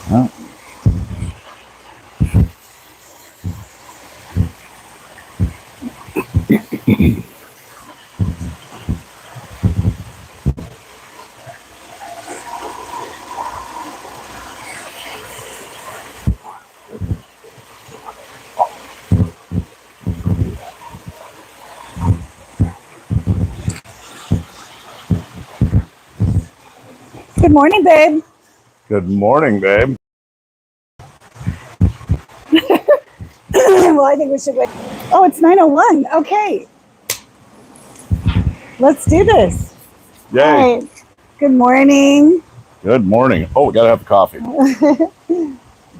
Well, Good morning, babe. good morning, babe. Well, I think we should wait. Oh, it's 9:01. Okay. Let's do this. Yay. All right. Good morning. Good morning. Oh, we gotta have coffee.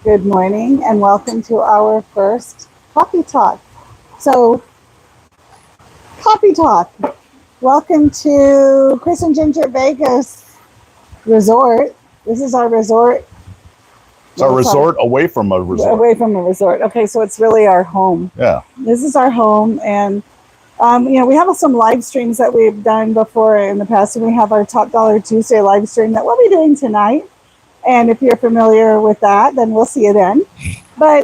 Good morning, and welcome to our first coffee talk. So, coffee talk. Welcome to Chris and Ginger Vegas Resort. This is our resort. It's our resort away from a resort. Away from a resort. Okay, so it's really our home. Yeah. This is our home, and we have some live streams that we've done before in the past, and we have our Top Dollar Tuesday live stream that we'll be doing tonight. And if you're familiar with that, then we'll see you then. But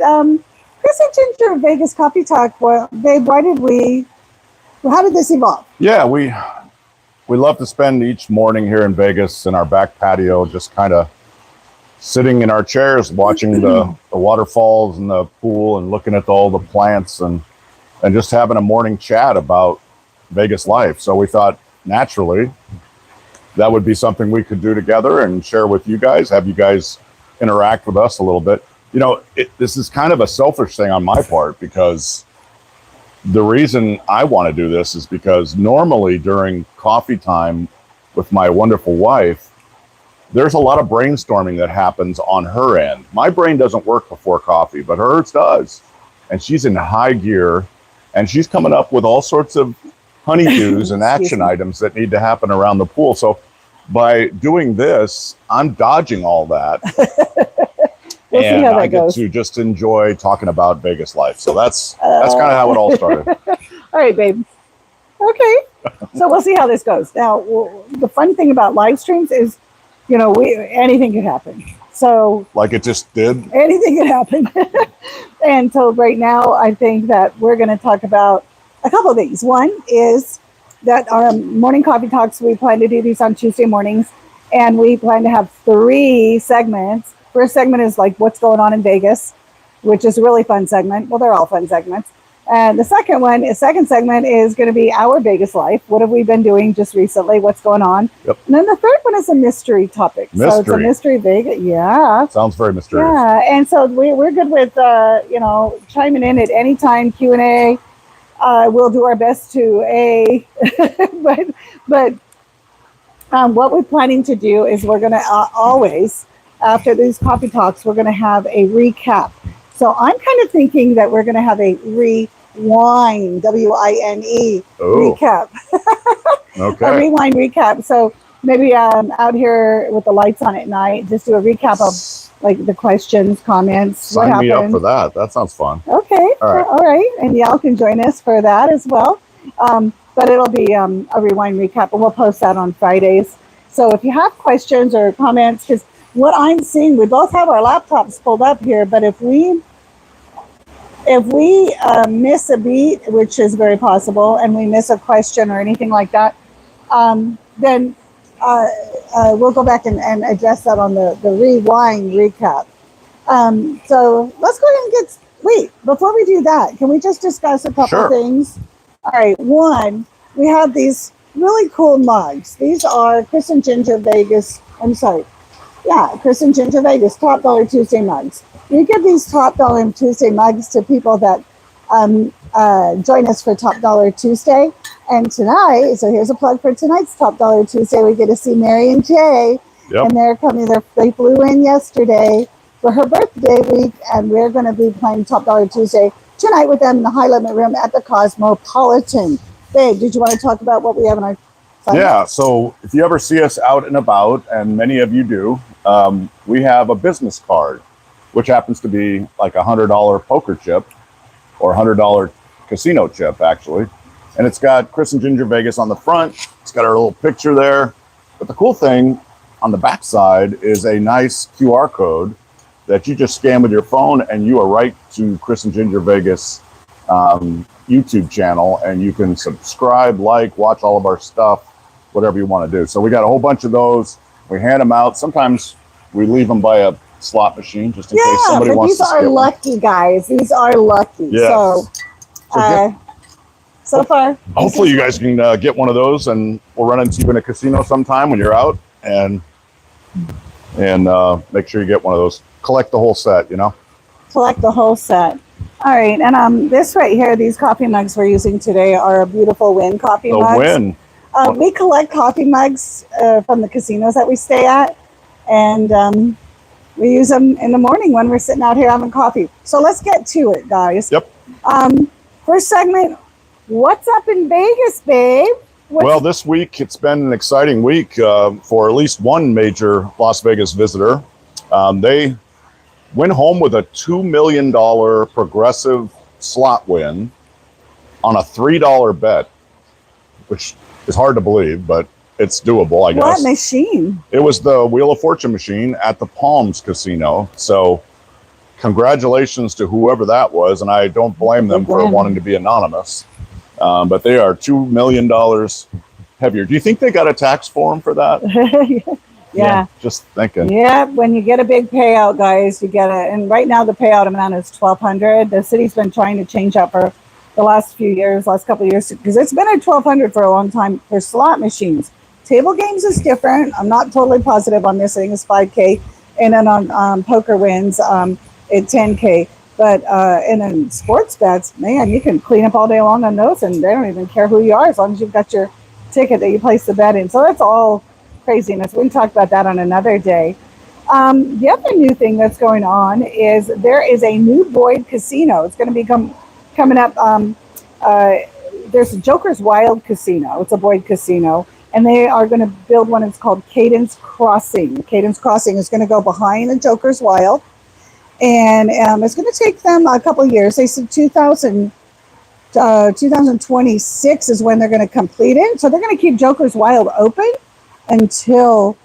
Chris and Ginger Vegas Coffee Talk. Well, babe, how did this evolve? Yeah, we love to spend each morning here in Vegas in our back patio, just kind of sitting in our chairs, watching the waterfalls and the pool, and looking at all the plants, and just having a morning chat about Vegas life. So we thought naturally that would be something we could do together and share with you guys, have you guys interact with us a little bit. You know, this is kind of a selfish thing on my part, because the reason I want to do this is because normally during coffee time with my wonderful wife, there's a lot of brainstorming that happens on her end. My brain doesn't work before coffee, but hers does. And she's in high gear, and she's coming up with all sorts of honeydews and action items that need to happen around the pool. So by doing this, I'm dodging all that. We'll and see how that I get goes. to just enjoy talking about Vegas life. So that's kind of how it all started. All right, babe. Okay. So we'll see how this goes. Now, the fun thing about live streams is, anything could happen. So Like it just did. anything could happen. And so right now, I think that we're going to talk about a couple of things. One is that our morning coffee talks, we plan to do these on Tuesday mornings, and we plan to have 3 segments. First segment is like what's going on in Vegas, which is a really fun segment. Well, they're all fun segments. And the second segment is going to be our Vegas life. What have we been doing just recently? What's going on? Yep. And then the third one is a mystery topic. So it's a mystery Vegas. Yeah. Sounds very mysterious. Yeah. And so we're good with, chiming in at any time, Q&A. We'll do our best to but what we're planning to do is we're going to always, after these coffee talks, we're going to have a recap. So I'm kind of thinking that we're going to have a rewind, W-I-N-E, recap. Okay. A rewind recap. So maybe out here with the lights on at night, just do a recap of like the questions, comments. Sign me up for that. That sounds fun. Okay. All right. And y'all can join us for that as well. But it'll be a rewind recap, and we'll post that on Fridays. So if you have questions or comments, because what I'm seeing, we both have our laptops pulled up here, but if we miss a beat, which is very possible, and we miss a question or anything like that, then we'll go back and address that on the rewind recap. So let's go ahead and wait, before we do that, can we just discuss a couple things? All right, one, we have these really cool mugs. These are Chris and Ginger Vegas, Chris and Ginger Vegas Top Dollar Tuesday mugs. We give these Top Dollar Tuesday mugs to people that join us for Top Dollar Tuesday. And tonight, so here's a plug for tonight's Top Dollar Tuesday. We get to see Mary and Jay. Yep. And they're coming. They flew in yesterday for her birthday week, and we're going to be playing Top Dollar Tuesday tonight with them in the high limit room at the Cosmopolitan. Babe, did you want to talk about what we have in our fund? Yeah, so if you ever see us out and about, and many of you do, we have a business card, which happens to be like $100 poker chip or $100 casino chip, actually. And it's got Chris and Ginger Vegas on the front. It's got our little picture there. But the cool thing on the back side is a nice QR code that you just scan with your phone, and you are right to Chris and Ginger Vegas YouTube channel, and you can subscribe, like, watch all of our stuff, whatever you want to do. So we got a whole bunch of those. We hand them out. Sometimes we leave them by a slot machine just in case somebody wants to skip. These are lucky, guys. These are lucky. Yes. So far, hopefully you guys can get one of those, and we'll run into you in a casino sometime when you're out, and make sure you get one of those. Collect the whole set, you know. Collect the whole set. All right, and this right here, these coffee mugs we're using today are a beautiful Win coffee mugs. Win. We collect coffee mugs from the casinos that we stay at, and we use them in the morning when we're sitting out here having coffee. So let's get to it, guys. Yep. First segment, what's up in Vegas, babe? Well, this week it's been an exciting week for at least one major Las Vegas visitor. They went home with a $2 million progressive slot win on a $3 bet, which is hard to believe, but it's doable, I guess. What machine? It was the Wheel of Fortune machine at the Palms Casino. So congratulations to whoever that was, and I don't blame them for wanting to be anonymous. But they are $2 million heavier. Do you think they got a tax form for that? Yeah. Just thinking. Yeah, when you get a big payout, guys, you get it. And right now the payout amount is $1,200. The city's been trying to change that for the last couple of years, because it's been at $1,200 for a long time for slot machines. Table games is different. I'm not totally positive on this. I think it's $5K, and then on poker wins, it's $10K. But and then sports bets, man, you can clean up all day long on those, and they don't even care who you are as long as you've got your ticket that you place the bet in. So that's all craziness. We can talk about that on another day. The other new thing that's going on is there is a new Boyd casino. It's going to be coming up. There's a Joker's Wild Casino. It's a Boyd casino, and they are going to build one. It's called Cadence Crossing. Cadence Crossing is going to go behind the Joker's Wild, and it's going to take them a couple of years. They said 2026 is when they're going to complete it. So they're going to keep Joker's Wild open until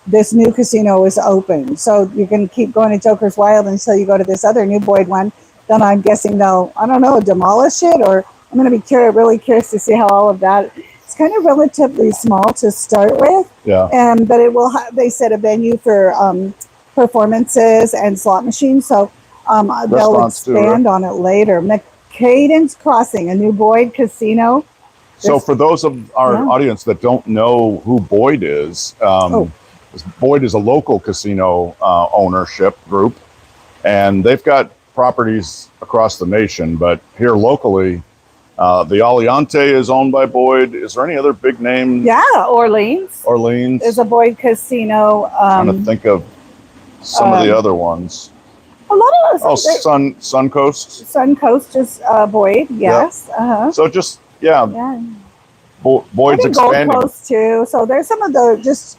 this new casino is open. So you can keep going to Joker's Wild until you go to this other new Boyd one. Then I'm guessing they'll, I don't know, demolish it, or I'm going to be really curious to see how all of that. It's kind of relatively small to start with. Yeah. But it will have, they said, a venue for performances and slot machines. So they'll expand on it later. Cadence Crossing, a new Boyd casino. So for those of our audience that don't know who Boyd is, Boyd is a local casino ownership group, and they've got properties across the nation, but here locally, the Aliante is owned by Boyd. Is there any other big name? Yeah, Orleans. Orleans. There's a Boyd casino. I'm trying to think of some of the other ones. A lot of those. Suncoast. Suncoast is Boyd, yes. Yep. Uh-huh. So just, Boyd's expanding. Gold Coast too. So there's some of the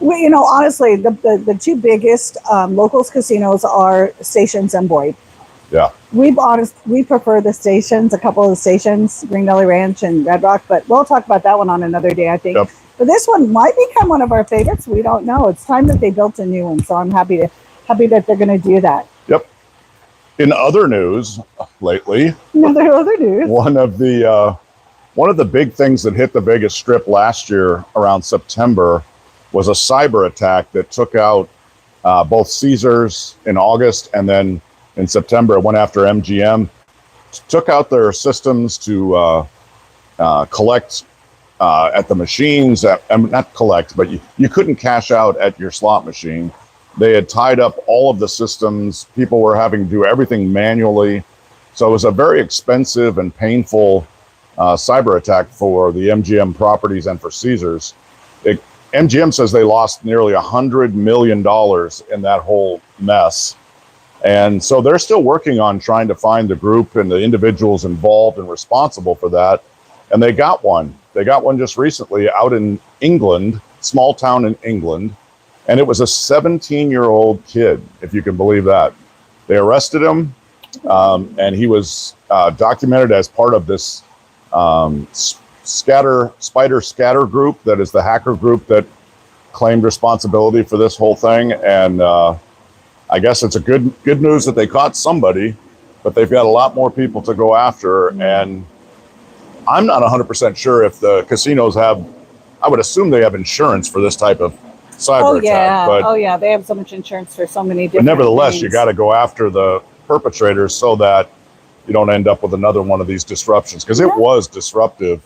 honestly, the two biggest locals casinos are Stations and Boyd. Yeah. We prefer the Stations, a couple of the Stations, Green Valley Ranch and Red Rock, but we'll talk about that one on another day, I think. Yep. But this one might become one of our favorites. We don't know. It's time that they built a new one, so I'm happy that they're going to do that. Yep. In other news lately, other news. One of the big things that hit the Vegas Strip last year around September was a cyber attack that took out both Caesars in August, and then in September it went after MGM, took out their systems to collect at the machines, not collect, but you couldn't cash out at your slot machine. They had tied up all of the systems. People were having to do everything manually. So it was a very expensive and painful cyber attack for the MGM properties and for Caesars. MGM says they lost nearly $100 million in that whole mess. And so they're still working on trying to find the group and the individuals involved and responsible for that. And they got one. They got one just recently out in England, small town in England. And it was a 17-year-old kid, if you can believe that. They arrested him, and he was documented as part of this spider scatter group that is the hacker group that claimed responsibility for this whole thing. And I guess it's a good news that they caught somebody, but they've got a lot more people to go after. And I'm not 100% sure if the casinos have, I would assume they have insurance for this type of cyber attack. But they have so much insurance for so many different But nevertheless, things. you got to go after the perpetrators so that you don't end up with another one of these disruptions, because it was disruptive.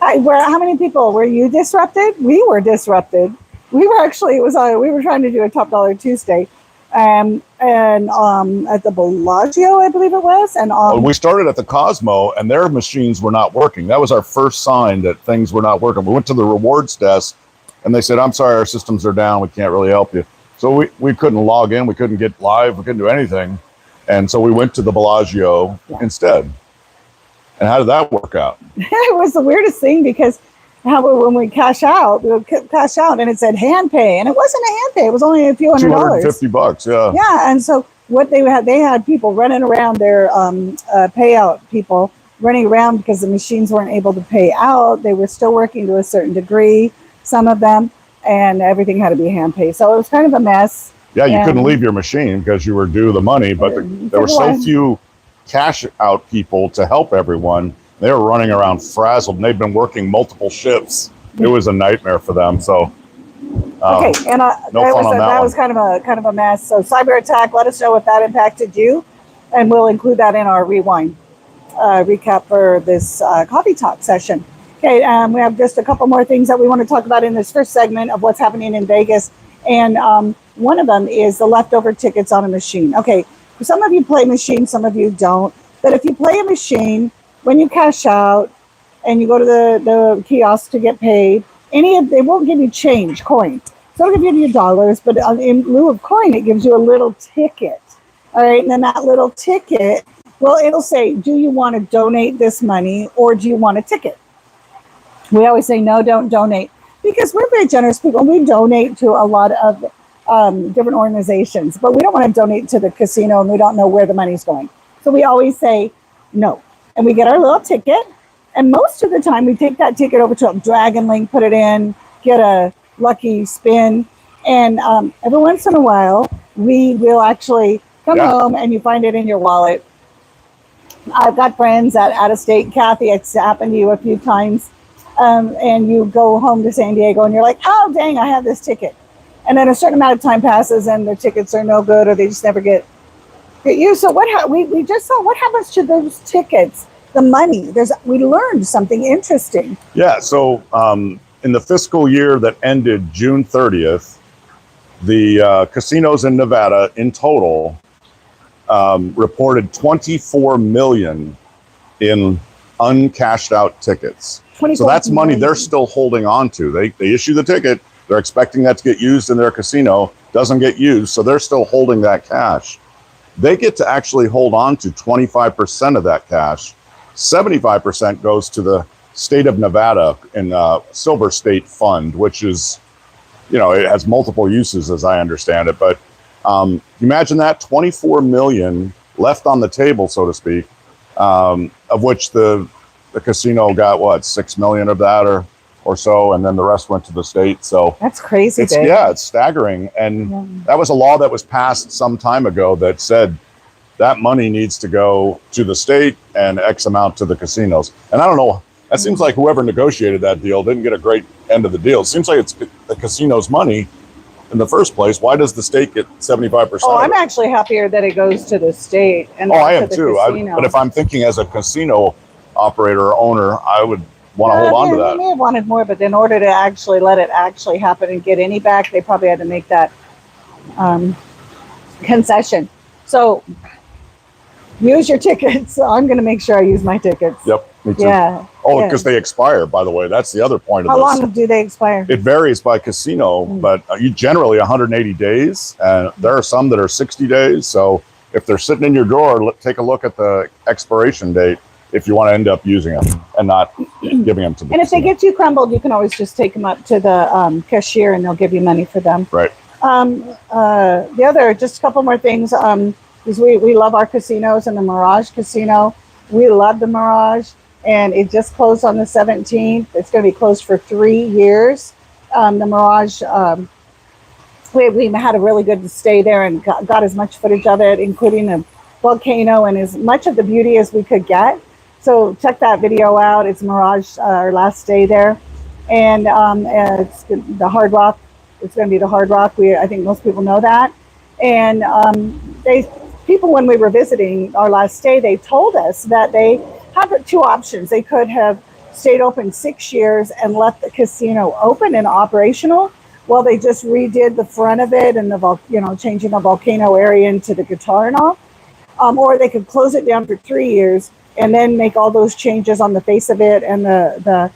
How many people were you disrupted? We were disrupted. We were actually, we were trying to do a Top Dollar Tuesday, and at the Bellagio, I believe it was, and we started at the Cosmo, and their machines were not working. That was our first sign that things were not working. We went to the rewards desk, and they said, "I'm sorry, our systems are down. We can't really help you." So we couldn't log in. We couldn't get live. We couldn't do anything, and so we went to the Bellagio instead. And how did that work out? It was the weirdest thing, because when we cash out, and it said hand pay, and it wasn't a hand pay. It was only a few $100. $250, yeah. Yeah, and so what they had people running around, their payout people running around, because the machines weren't able to pay out. They were still working to a certain degree, some of them, and everything had to be hand pay. So it was kind of a mess. Yeah, you couldn't leave your machine because you were due the money, but there were so few cash out people to help everyone. They were running around frazzled, and they've been working multiple shifts. It was a nightmare for them. So okay, and that was kind of a mess. So cyber attack, let us know if that impacted you, and we'll include that in our rewind recap for this coffee talk session. Okay, we have just a couple more things that we want to talk about in this first segment of what's happening in Vegas, and one of them is the leftover tickets on a machine. Okay, some of you play machines, some of you don't, but if you play a machine, when you cash out and you go to the kiosk to get paid, they won't give you change, coin. So it'll give you dollars, but in lieu of coin, it gives you a little ticket. All right, and then that little ticket, well, it'll say, do you want to donate this money, or do you want a ticket? We always say, no, don't donate, because we're very generous people. We donate to a lot of different organizations, but we don't want to donate to the casino, and we don't know where the money's going. So we always say no. And we get our little ticket, and most of the time we take that ticket over to a Dragon Link, put it in, get a lucky spin, and every once in a while we will actually come home and you find it in your wallet. I've got friends out of state. Kathy, it's happened to you a few times, and you go home to San Diego and you're like, oh dang, I have this ticket, and then a certain amount of time passes and the tickets are no good, or they just never get used. So we just saw what happens to those tickets, the money. We learned something interesting. Yeah, so in the fiscal year that ended June 30th, the casinos in Nevada in total reported 24 million in uncashed out tickets. So that's money they're still holding on to. They issue the ticket, they're expecting that to get used in their casino, doesn't get used, so they're still holding that cash. They get to actually hold on to 25% of that cash. 75% goes to the state of Nevada in Silver State Fund, which is, it has multiple uses as I understand it. But imagine that, 24 million left on the table, so to speak, of which the casino got, what, 6 million of that or so, and then the rest went to the state. So that's crazy. It's staggering. And that was a law that was passed some time ago that said that money needs to go to the state and X amount to the casinos. And I don't know, that seems like whoever negotiated that deal didn't get a great end of the deal. It seems like it's the casino's money in the first place. Why does the state get 75%? Oh, I'm actually happier that it goes to the state. And I am too. But if I'm thinking as a casino operator or owner, I would want to hold on to that. They may have wanted more, but in order to actually let it actually happen and get any back, they probably had to make that concession. So use your tickets. I'm going to make sure I use my tickets. Yep, me too. Yeah. Because they expire, by the way. That's the other point of How this. long do they expire? It varies by casino, but you generally 180 days, and there are some that are 60 days. So if they're sitting in your drawer, take a look at the expiration date if you want to end up using them and not giving them to the And if they get too crumbled, you can always just take them up to the cashier and they'll give you money for them. Right. The other, just a couple more things, is we love our casinos, and the Mirage Casino. We love the Mirage, and it just closed on the 17th. It's going to be closed for 3 years. The Mirage we had a really good stay there and got as much footage of it, including the volcano and as much of the beauty as we could get. So check that video out. It's Mirage, our last day there, and it's the Hard Rock. It's going to be the Hard Rock. I think most people know that, and people when we were visiting our last day, they told us that they have two options. They could have stayed open 6 years and left the casino open and operational. Well, they just redid the front of it and changing the volcano area into the guitar and all. Or they could close it down for 3 years and then make all those changes on the face of it and the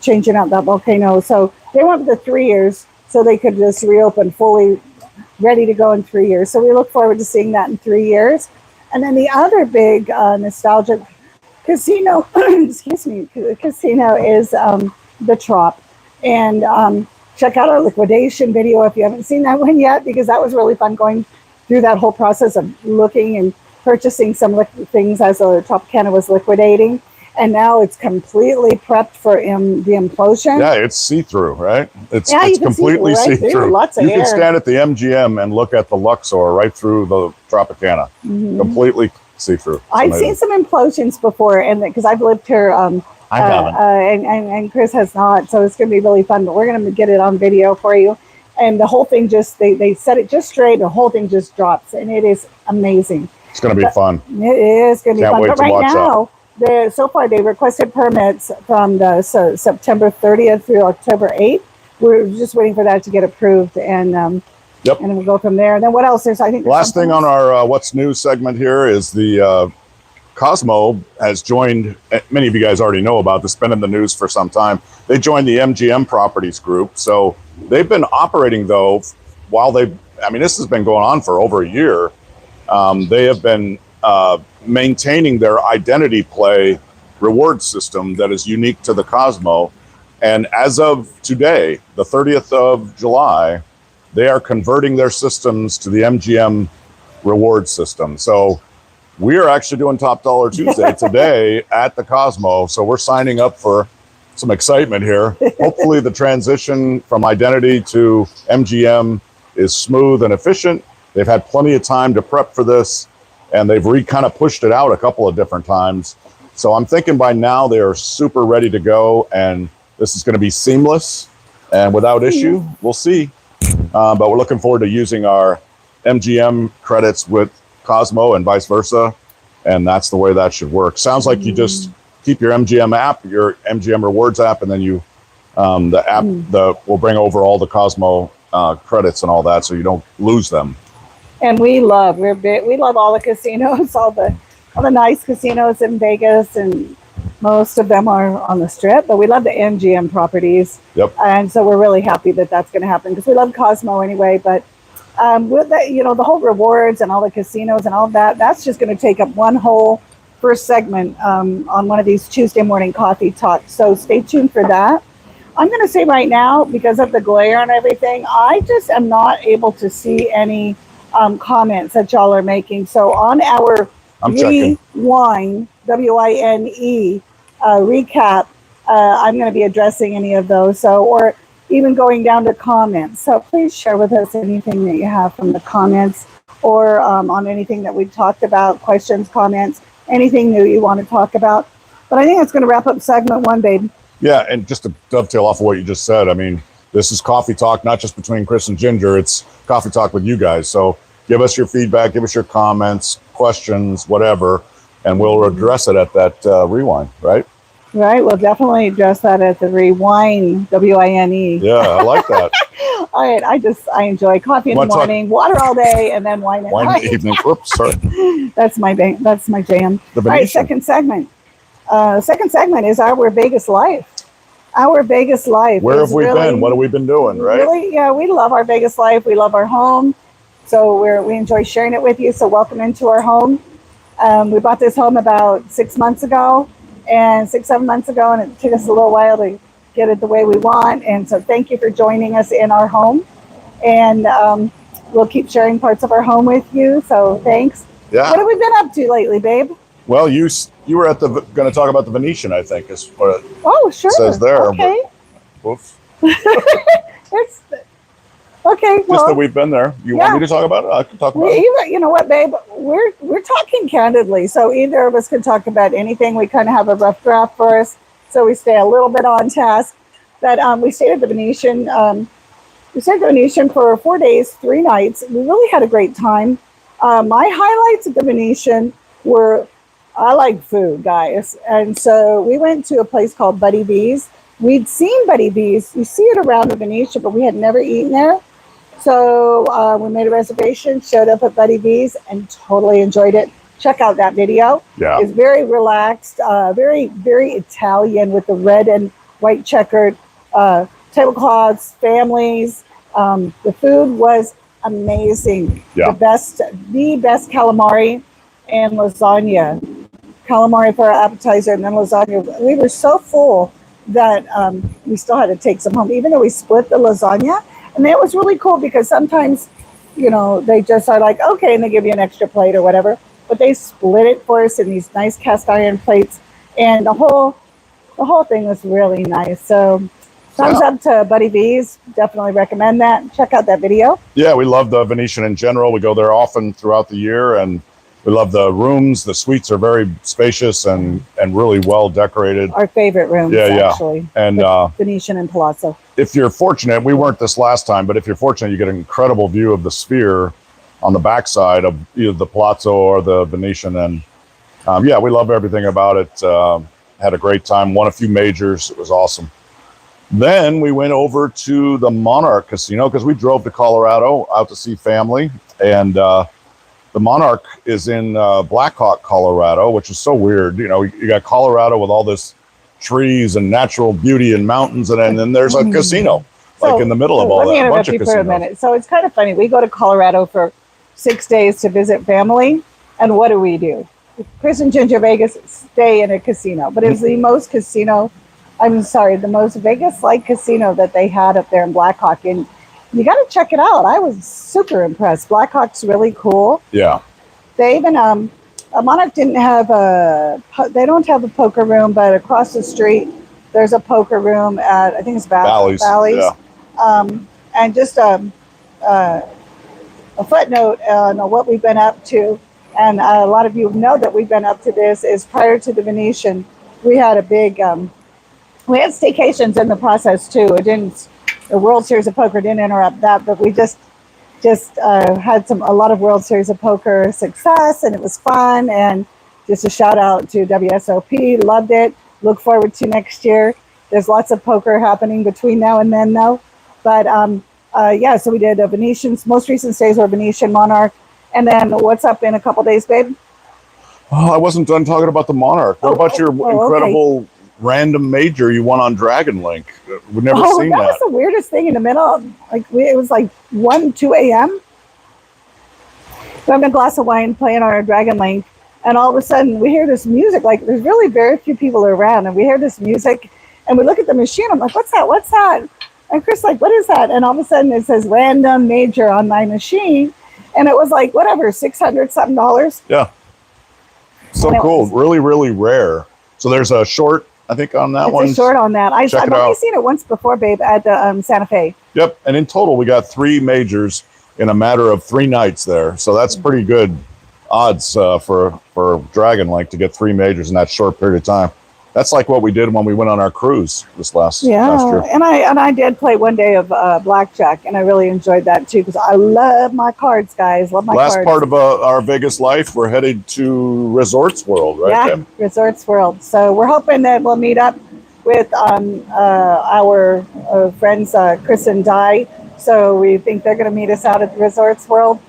changing out that volcano. So they went with the 3 years so they could just reopen fully ready to go in 3 years. So we look forward to seeing that in 3 years. And then the other big nostalgic casino, excuse me, casino is the Trop. And check out our liquidation video if you haven't seen that one yet, because that was really fun going through that whole process of looking and purchasing some things as the Tropicana was liquidating. And now it's completely prepped for the implosion. Yeah, it's see-through, right? It's you completely can see-through. Lots of you air. can stand at the MGM and look at the Luxor right through the Tropicana. Completely see-through. I've seen some implosions before, and because I've lived here, I haven't. And Chris has not, so it's going to be really fun. But we're going to get it on video for you. And the whole thing they set it just straight, and the whole thing just drops, and it is amazing. It's going to be fun. It is going to be fun. Wait But to right watch now, so far they requested permits from September 30th through October 8th. We're just waiting for that to get approved, and and we'll go from there. And then what else? I think last thing on our What's New segment here is the Cosmo has joined. Many of you guys already know about this. Been in the news for some time. They joined the MGM Properties group, so they've been operating though while they. I mean, this has been going on for over a year. They have been maintaining their identity play reward system that is unique to the Cosmo. And as of today, the 30th of July, they are converting their systems to the MGM reward system. So we are actually doing Top Dollar Tuesday today at the Cosmo. So we're signing up for some excitement here. Hopefully the transition from identity to MGM is smooth and efficient. They've had plenty of time to prep for this, and they've kind of pushed it out a couple of different times. So I'm thinking by now they are super ready to go, and this is going to be seamless and without issue. We'll see. But we're looking forward to using our MGM credits with Cosmo and vice versa, and that's the way that should work. Sounds like you just keep your MGM app, your MGM Rewards app, and then you the app will bring over all the Cosmo credits and all that, so you don't lose them. And we love all the casinos, all the nice casinos in Vegas, and most of them are on the Strip. But we love the MGM properties. Yep. And so we're really happy that that's going to happen, because we love Cosmo anyway. But with that, the whole rewards and all the casinos and all that, that's just going to take up one whole first segment on one of these Tuesday morning coffee talks. So stay tuned for that. I'm going to say right now, because of the glare and everything, I just am not able to see any comments that y'all are making. So on our Wine, WINE recap, I'm going to be addressing any of those. So, or even going down to comments. So please share with us anything that you have from the comments, or on anything that we talked about, questions, comments, anything new you want to talk about. But I think that's going to wrap up segment one, babe. Yeah, and just to dovetail off of what you just said, I mean, this is coffee talk, not just between Chris and Ginger. It's coffee talk with you guys. So give us your feedback, give us your comments, questions, whatever, and we'll address it at that rewind, right? Right. We'll definitely address that at the rewind, WINE. Yeah, I like that. All right. I enjoy coffee in the morning, water all day, and then wine at night. In the evening. Whoops, sorry. That's my jam. The Venetian. All right, second segment. Second segment is our Vegas life. Our Vegas life. Where have we been? What have we been doing, right? Really, yeah, we love our Vegas life. We love our home. So we enjoy sharing it with you. So welcome into our home. We bought this home about 6 months ago, and 7 months ago, and it took us a little while to get it the way we want. And so thank you for joining us in our home. And we'll keep sharing parts of our home with you. So thanks. Yeah. What have we been up to lately, babe? Well, you were going to talk about the Venetian, I think, is what it sure. says there. Okay. But, oops. Okay, Just well, that we've been there. You want me to talk about it? I can talk about it. you know what, babe? We're talking candidly, so either of us can talk about anything. We kind of have a rough draft for us, so we stay a little bit on task. But we stayed at the Venetian. We stayed at the Venetian for 4 days, 3 nights. We really had a great time. My highlights at the Venetian were, I like food, guys, and so we went to a place called Buddy B's. We'd seen Buddy B's. You see it around the Venetian, but we had never eaten there. So we made a reservation, showed up at Buddy B's, and totally enjoyed it. Check out that video. Yeah. It's very relaxed, very, very Italian with the red and white checkered tablecloths, families. The food was amazing. Yeah. The best calamari and lasagna. Calamari for our appetizer and then lasagna. We were so full that we still had to take some home, even though we split the lasagna. And that was really cool because sometimes, you know, they just are like, okay, and they give you an extra plate or whatever. But they split it for us in these nice cast iron plates, and the whole thing was really nice. So thumbs up to Buddy B's. Definitely recommend that. Check out that video. Yeah, we love the Venetian in general. We go there often throughout the year, and we love the rooms. The suites are very spacious and really well decorated. Our favorite rooms, actually. And Venetian and Palazzo. If you're fortunate, we weren't this last time, but if you're fortunate, you get an incredible view of the Sphere on the backside of either the Palazzo or the Venetian. And yeah, we love everything about it. Had a great time. Won a few majors. It was awesome. Then we went over to the Monarch Casino because we drove to Colorado out to see family. And the Monarch is in Blackhawk, Colorado, which is so weird. You know, you got Colorado with all this trees and natural beauty and mountains, and then there's a casino in the middle of all that. Let me interrupt you for a minute. So it's kind of funny. We go to Colorado for 6 days to visit family, and what do? Chris and Ginger Vegas stay in a casino, but it's the most the most Vegas-like casino that they had up there in Blackhawk, and you got to check it out. I was super impressed. Blackhawk's really cool. Yeah. They even Monarch didn't have they don't have a poker room, but across the street there's a poker room at, I think it's Bally's. Yeah. And just a footnote on what we've been up to, and a lot of you know that we've been up to this, is prior to the Venetian, we had a big, we had staycations in the process too. The World Series of Poker didn't interrupt that, but we just had a lot of World Series of Poker success, and it was fun. And just a shout out to WSOP, loved it. Look forward to next year. There's lots of poker happening between now and then, though. But yeah, so we did a Venetian's most recent stays were Venetian, Monarch, and then what's up in a couple days, babe? Oh, I wasn't done talking about the Monarch. What about your incredible random major you won on Dragon Link? We've never seen that. That was the weirdest thing in the middle. It was like 1, 2 a.m. We're having a glass of wine playing on our Dragon Link, and all of a sudden we hear this music. Like, there's really very few people around, and we hear this music, and we look at the machine. I'm like, what's that? What's that? And Chris like, what is that? And all of a sudden it says random major on my machine, and it was like, whatever, $600 something. Yeah. So cool. Really, really rare. So there's a short, I think, on that one. It's a short on that. I've only seen it once before, babe, at the Santa Fe. Yep. And in total, we got 3 majors in a matter of 3 nights there. So that's pretty good odds for Dragon Link to get 3 majors in that short period of time. That's like what we did when we went on our cruise this last year. And I did play one day of blackjack, and I really enjoyed that too, because I love my cards, guys. Love my cards. Last part of our Vegas life, we're headed to Resorts World, right? Yeah, Tim? Resorts World. So we're hoping that we'll meet up with our friends Chris and Di. So we think they're going to meet us out at Resorts World.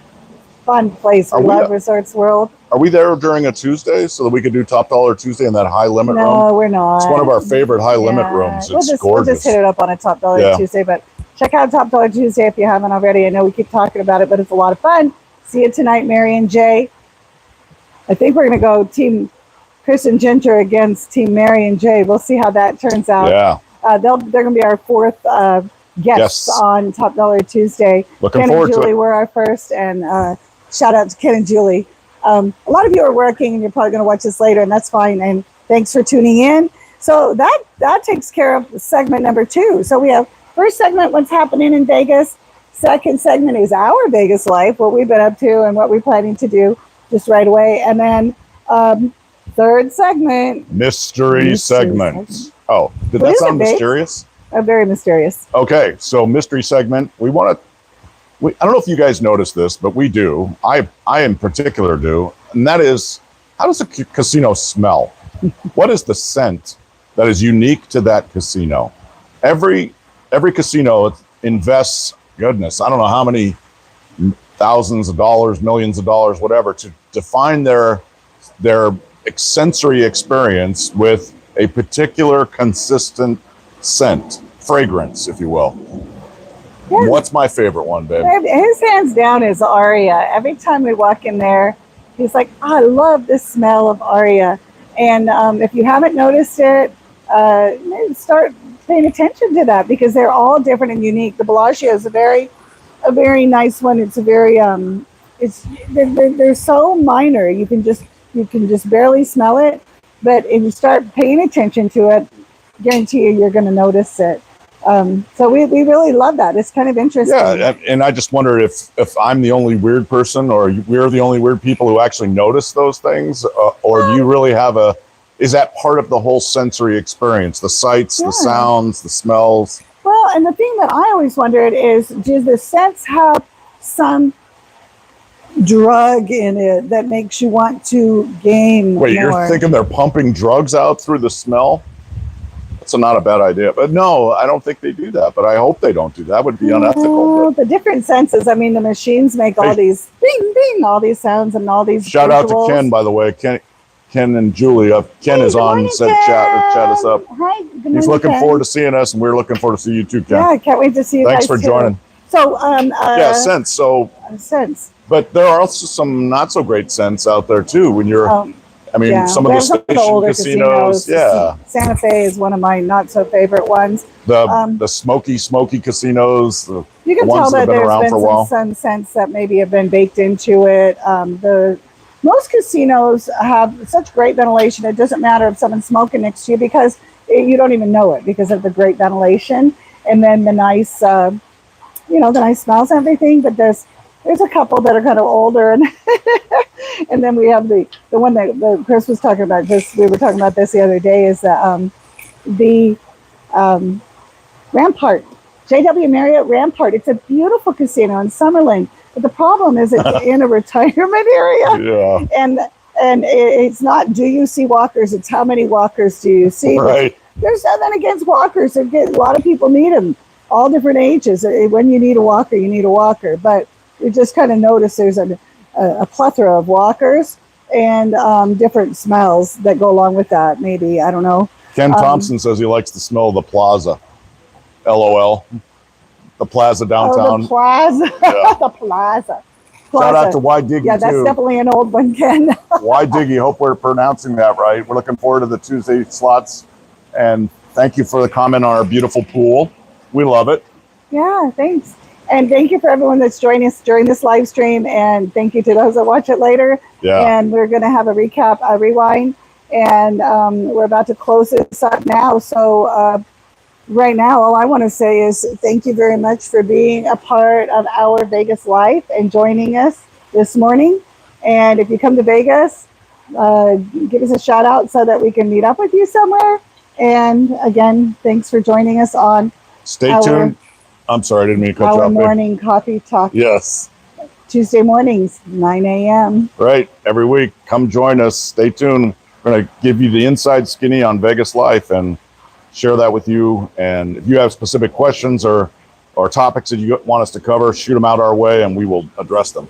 Fun place. We love Resorts World. Are we there during a Tuesday so that we could do Top Dollar Tuesday in that high limit room? No, we're not. It's one of our favorite high limit rooms. It's gorgeous. We'll just hit it up on a Top Dollar Tuesday. But check out Top Dollar Tuesday if you haven't already. I know we keep talking about it, but it's a lot of fun. See you tonight, Mary and Jay. I think we're going to go Team Chris and Ginger against Team Mary and Jay. We'll see how that turns out. Yeah. They're going to be our 4th guests on Top Dollar Tuesday. Looking forward to it. Ken and Julie were our first, and shout out to Ken and Julie. A lot of you are working, and you're probably going to watch this later, and that's fine. And thanks for tuning in. So that takes care of segment number 2. So we have first segment, what's happening in Vegas. second segment is our Vegas life, what we've been up to and what we're planning to do just right away. And then third segment, mystery segment. Oh, did that sound mysterious? Very mysterious. Okay, so mystery segment. I don't know if you guys notice this, but we do. I in particular do, and that is, how does a casino smell? What is the scent that is unique to that casino? Every casino invests, goodness, I don't know how many thousands of dollars, millions of dollars, whatever, to define their sensory experience with a particular consistent scent, fragrance, if you will. Yeah. What's my favorite one, babe? His hands down is Aria. Every time we walk in there, he's like, oh, I love the smell of Aria. And if you haven't noticed it, maybe start paying attention to that, because they're all different and unique. The Bellagio is a very nice one. It's a very they're so minor. You can just barely smell it, but if you start paying attention to it, guarantee you're going to notice it. So we really love that. It's kind of interesting. Yeah, and I just wonder if I'm the only weird person, or we're the only weird people who actually notice those things, or do you really have is that part of the whole sensory experience? The sights, the sounds, the smells? Well, and the thing that I always wondered is, does the scents have some drug in it that makes you want to game Wait, more? You're thinking they're pumping drugs out through the smell? That's not a bad idea. But no, I don't think they do that. But I hope they don't do that. That would be unethical. The different senses. I mean, the machines make all these bing, bing, all these sounds and all these Shout out to Ken, by the way. Ken and Julie. Ken is on, morning, said chat us up. Hi, good morning, He's looking Ken. forward to seeing us, and we're looking forward to see you too, Ken. Yeah, I can't wait to see you Thanks guys for joining. So, scents. So, scents. But there are also some not so great scents out there too. When you're, some of the station older casinos. Yeah, Santa Fe is one of my not so favorite ones. The smoky casinos. You can tell that there's been some scents that maybe have been baked into it. Most casinos have such great ventilation. It doesn't matter if someone's smoking next to you, because you don't even know it because of the great ventilation, and then the nice, the nice smells and everything. But there's a couple that are kind of older, and and then we have the one that Chris was talking about. We were talking about this the other day. Is the Rampart, JW Marriott Rampart. It's a beautiful casino in Summerlin. But the problem is it's in a retirement area. Yeah. And it's not, do you see walkers? It's how many walkers do you see? Right. There's nothing against walkers. A lot of people need them, all different ages. When you need a walker, you need a walker. But you just kind of notice there's a plethora of walkers and different smells that go along with that. Maybe, I don't know. Ken Thompson says he likes the smell of the plaza. LOL. The plaza downtown. Oh, the plaza. Yeah. The plaza. Shout out to Y Diggy. Yeah, that's definitely an old one, Ken. Y Diggy. Hope we're pronouncing that right. We're looking forward to the Tuesday slots. And thank you for the comment on our beautiful pool. We love it. Yeah, thanks. And thank you for everyone that's joining us during this live stream. And thank you to those that watch it later. Yeah. And we're going to have a recap, a rewind. And we're about to close this up now. So right now, all I want to say is thank you very much for being a part of our Vegas life and joining us this morning. And if you come to Vegas, give us a shout out so that we can meet up with you somewhere. And again, thanks for joining us on Stay tuned. I'm sorry, I didn't mean to cut you off. Our morning coffee talk. Yes. Tuesday mornings, 9 a.m. Right. Every week. Come join us. Stay tuned. We're going to give you the inside skinny on Vegas life and share that with you. And if you have specific questions or topics that you want us to cover, shoot them out our way and we will address them.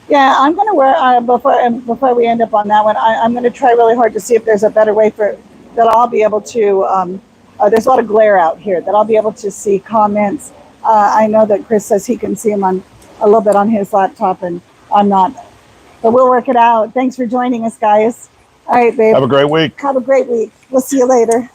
Yeah, I'm going to wear, before we end up on that one, I'm going to try really hard to see if there's a better way that I'll be able to, there's a lot of glare out here, that I'll be able to see comments. I know that Chris says he can see them a little bit on his laptop, and I'm not. But we'll work it out. Thanks for joining us, guys. All right, babe. Have a great week. Have a great week. We'll see you later.